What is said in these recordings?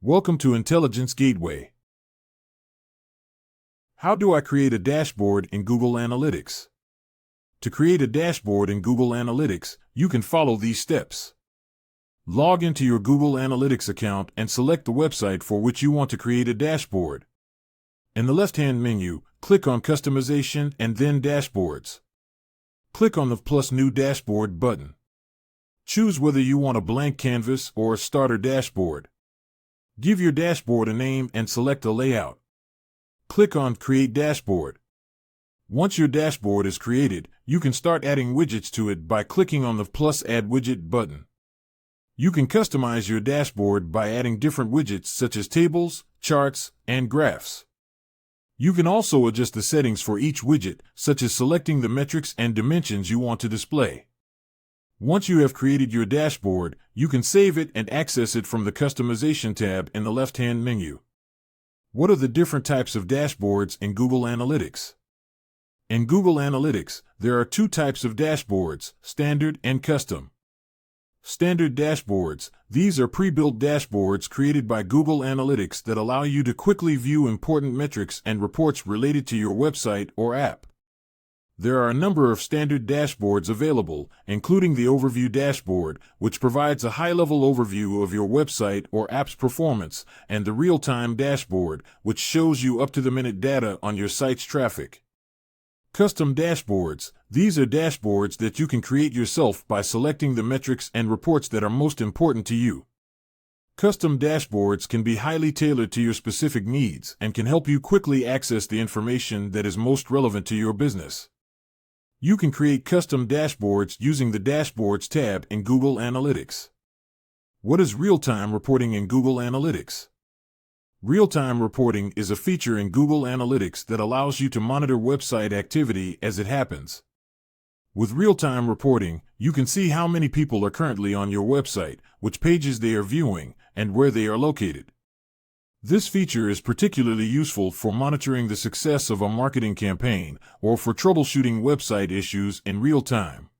Welcome to Intelligence Gateway. How do I create a dashboard in Google Analytics? To create a dashboard in Google Analytics, you can follow these steps. Log into your Google Analytics account and select the website for which you want to create a dashboard. In the left-hand menu, click on Customization and then Dashboards. Click on the plus New Dashboard button. Choose whether you want a blank canvas or a starter dashboard. Give your dashboard a name and select a layout. Click on Create Dashboard. Once your dashboard is created, you can start adding widgets to it by clicking on the plus Add Widget button. You can customize your dashboard by adding different widgets such as tables, charts, and graphs. You can also adjust the settings for each widget, such as selecting the metrics and dimensions you want to display. Once you have created your dashboard, you can save it and access it from the Customization tab in the left-hand menu. What are the different types of dashboards in Google Analytics? In Google Analytics, there are two types of dashboards, standard and custom. Standard dashboards, these are pre-built dashboards created by Google Analytics that allow you to quickly view important metrics and reports related to your website or app. There are a number of standard dashboards available, including the Overview Dashboard, which provides a high-level overview of your website or app's performance, and the Real-Time Dashboard, which shows you up-to-the-minute data on your site's traffic. Custom dashboards, these are dashboards that you can create yourself by selecting the metrics and reports that are most important to you. Custom dashboards can be highly tailored to your specific needs and can help you quickly access the information that is most relevant to your business. You can create custom dashboards using the Dashboards tab in Google Analytics. What is real-time reporting in Google Analytics? Real-time reporting is a feature in Google Analytics that allows you to monitor website activity as it happens. With real-time reporting, you can see how many people are currently on your website, which pages they are viewing, and where they are located. This feature is particularly useful for monitoring the success of a marketing campaign or for troubleshooting website issues in real time.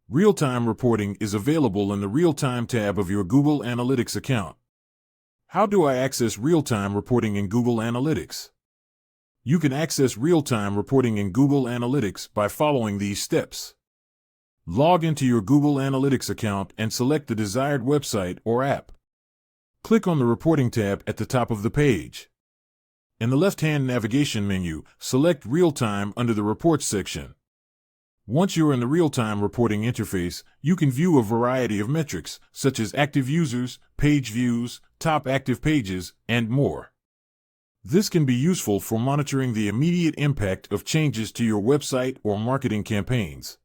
Real-time reporting is available in the Real-Time tab of your Google Analytics account. How do I access real-time reporting in Google Analytics? You can access real-time reporting in Google Analytics by following these steps. Log into your Google Analytics account and select the desired website or app. Click on the Reporting tab at the top of the page. In the left-hand navigation menu, select Real-Time under the Reports section. Once you're in the real-time reporting interface, you can view a variety of metrics, such as active users, page views, top active pages, and more. This can be useful for monitoring the immediate impact of changes to your website or marketing campaigns.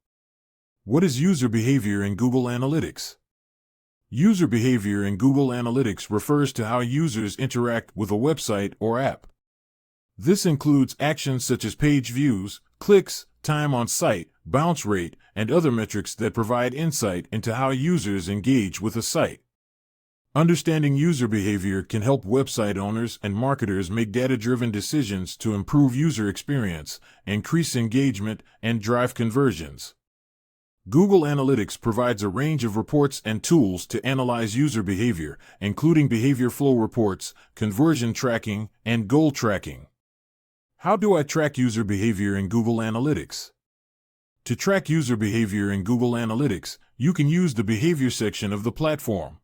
What is user behavior in Google Analytics? User behavior in Google Analytics refers to how users interact with a website or app. This includes actions such as page views, clicks, time on site, bounce rate, and other metrics that provide insight into how users engage with a site. Understanding user behavior can help website owners and marketers make data-driven decisions to improve user experience, increase engagement, and drive conversions. Google Analytics provides a range of reports and tools to analyze user behavior, including behavior flow reports, conversion tracking, and goal tracking. How do I track user behavior in Google Analytics? To track user behavior in Google Analytics, you can use the Behavior section of the platform.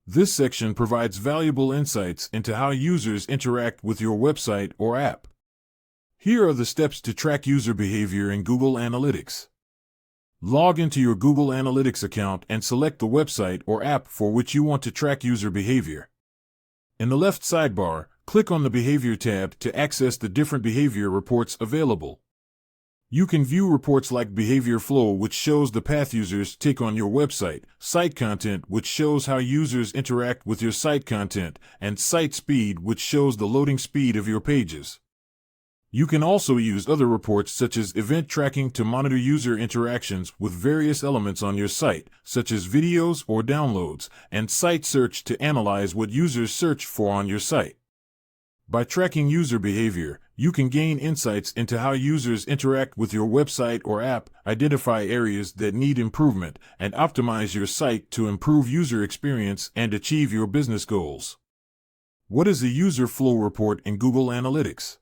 This section provides valuable insights into how users interact with your website or app. Here are the steps to track user behavior in Google Analytics. Log into your Google Analytics account and select the website or app for which you want to track user behavior. In the left sidebar, click on the Behavior tab to access the different behavior reports available. You can view reports like Behavior Flow, which shows the path users take on your website, Site Content, which shows how users interact with your site content, and Site Speed, which shows the loading speed of your pages. You can also use other reports such as Event Tracking to monitor user interactions with various elements on your site, such as videos or downloads, and Site Search to analyze what users search for on your site. By tracking user behavior, you can gain insights into how users interact with your website or app, identify areas that need improvement, and optimize your site to improve user experience and achieve your business goals. What is a user flow report in Google Analytics?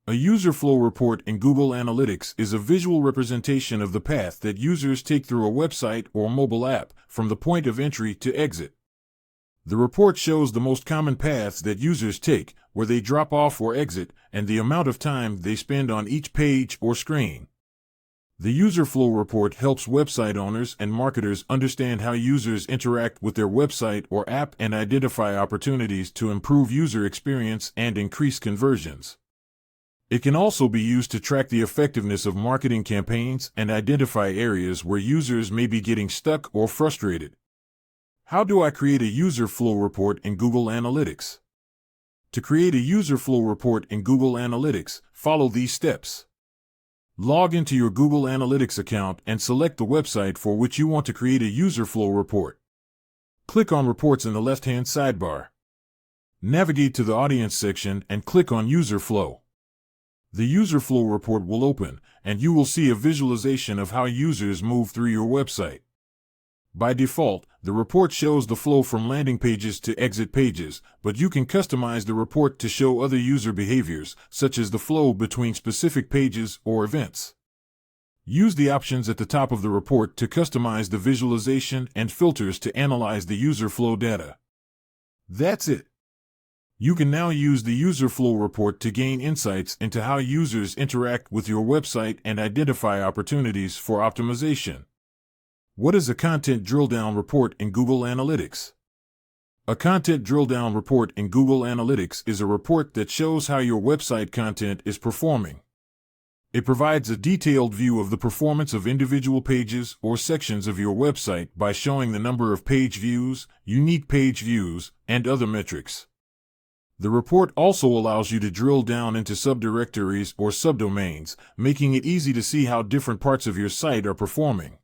A user flow report in Google Analytics is a visual representation of the path that users take through a website or mobile app, from the point of entry to exit. The report shows the most common paths that users take, where they drop off or exit, and the amount of time they spend on each page or screen. The user flow report helps website owners and marketers understand how users interact with their website or app and identify opportunities to improve user experience and increase conversions. It can also be used to track the effectiveness of marketing campaigns and identify areas where users may be getting stuck or frustrated. How do I create a user flow report in Google Analytics? To create a user flow report in Google Analytics, follow these steps. Log into your Google Analytics account and select the website for which you want to create a user flow report. Click on Reports in the left-hand sidebar. Navigate to the Audience section and click on User Flow. The user flow report will open, and you will see a visualization of how users move through your website. By default, the report shows the flow from landing pages to exit pages, but you can customize the report to show other user behaviors, such as the flow between specific pages or events. Use the options at the top of the report to customize the visualization and filters to analyze the user flow data. That's it. You can now use the user flow report to gain insights into how users interact with your website and identify opportunities for optimization. What is a content drill-down report in Google Analytics? A content drill-down report in Google Analytics is a report that shows how your website content is performing. It provides a detailed view of the performance of individual pages or sections of your website by showing the number of page views, unique page views, and other metrics. The report also allows you to drill down into subdirectories or subdomains, making it easy to see how different parts of your site are performing.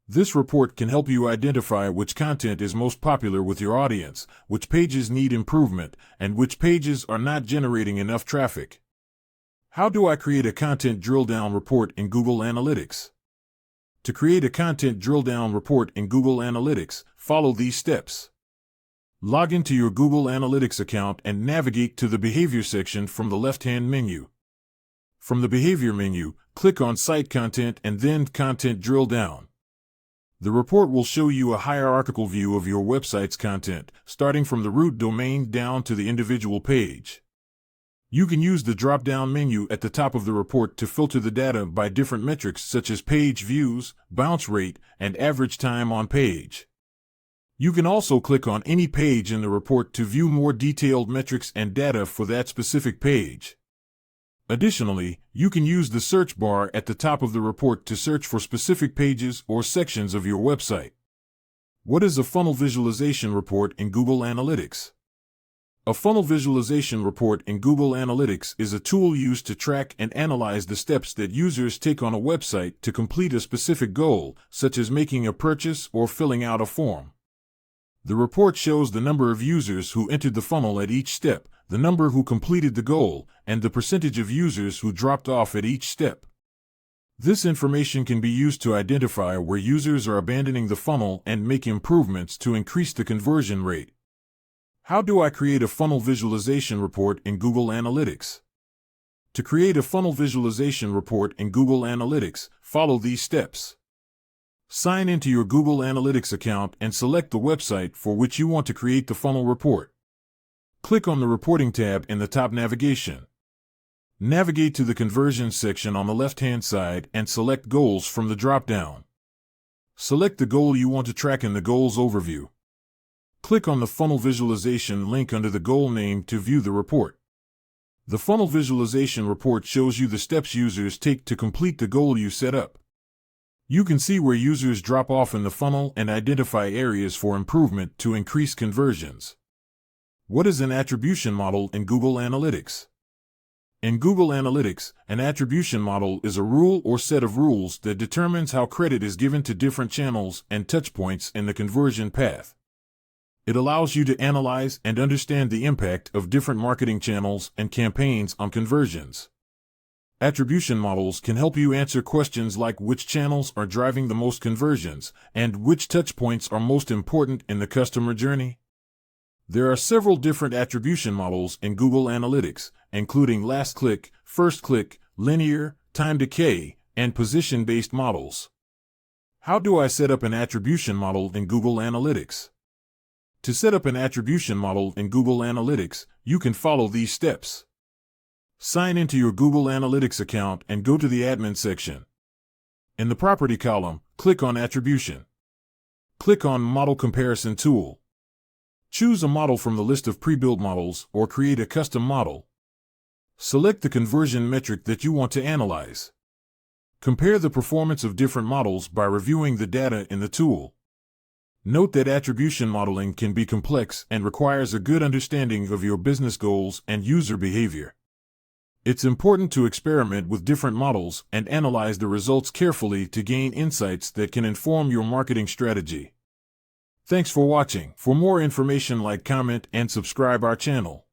This report can help you identify which content is most popular with your audience, which pages need improvement, and which pages are not generating enough traffic. How do I create a content drill-down report in Google Analytics? To create a content drill-down report in Google Analytics, follow these steps. Log into your Google Analytics account and navigate to the Behavior section from the left-hand menu. From the Behavior menu, click on Site Content and then Content Drill Down. The report will show you a hierarchical view of your website's content, starting from the root domain down to the individual page. You can use the drop-down menu at the top of the report to filter the data by different metrics such as page views, bounce rate, and average time on page. You can also click on any page in the report to view more detailed metrics and data for that specific page. Additionally, you can use the search bar at the top of the report to search for specific pages or sections of your website. What is a funnel visualization report in Google Analytics? A funnel visualization report in Google Analytics is a tool used to track and analyze the steps that users take on a website to complete a specific goal, such as making a purchase or filling out a form. The report shows the number of users who entered the funnel at each step, the number who completed the goal, and the percentage of users who dropped off at each step. This information can be used to identify where users are abandoning the funnel and make improvements to increase the conversion rate. How do I create a funnel visualization report in Google Analytics? To create a funnel visualization report in Google Analytics, follow these steps. Sign into your Google Analytics account and select the website for which you want to create the funnel report. Click on the Reporting tab in the top navigation. Navigate to the Conversions section on the left-hand side and select Goals from the drop-down. Select the goal you want to track in the Goals overview. Click on the Funnel Visualization link under the goal name to view the report. The Funnel Visualization report shows you the steps users take to complete the goal you set up. You can see where users drop off in the funnel and identify areas for improvement to increase conversions. What is an attribution model in Google Analytics? In Google Analytics, an attribution model is a rule or set of rules that determines how credit is given to different channels and touchpoints in the conversion path. It allows you to analyze and understand the impact of different marketing channels and campaigns on conversions. Attribution models can help you answer questions like which channels are driving the most conversions and which touchpoints are most important in the customer journey. There are several different attribution models in Google Analytics, including last click, first click, linear, time decay, and position-based models. How do I set up an attribution model in Google Analytics? To set up an attribution model in Google Analytics, you can follow these steps. Sign into your Google Analytics account and go to the Admin section. In the Property column, click on Attribution. Click on Model Comparison Tool. Choose a model from the list of pre-built models or create a custom model. Select the conversion metric that you want to analyze. Compare the performance of different models by reviewing the data in the tool. Note that attribution modeling can be complex and requires a good understanding of your business goals and user behavior. It's important to experiment with different models and analyze the results carefully to gain insights that can inform your marketing strategy. Thanks for watching. For more information, like, comment, and subscribe our channel.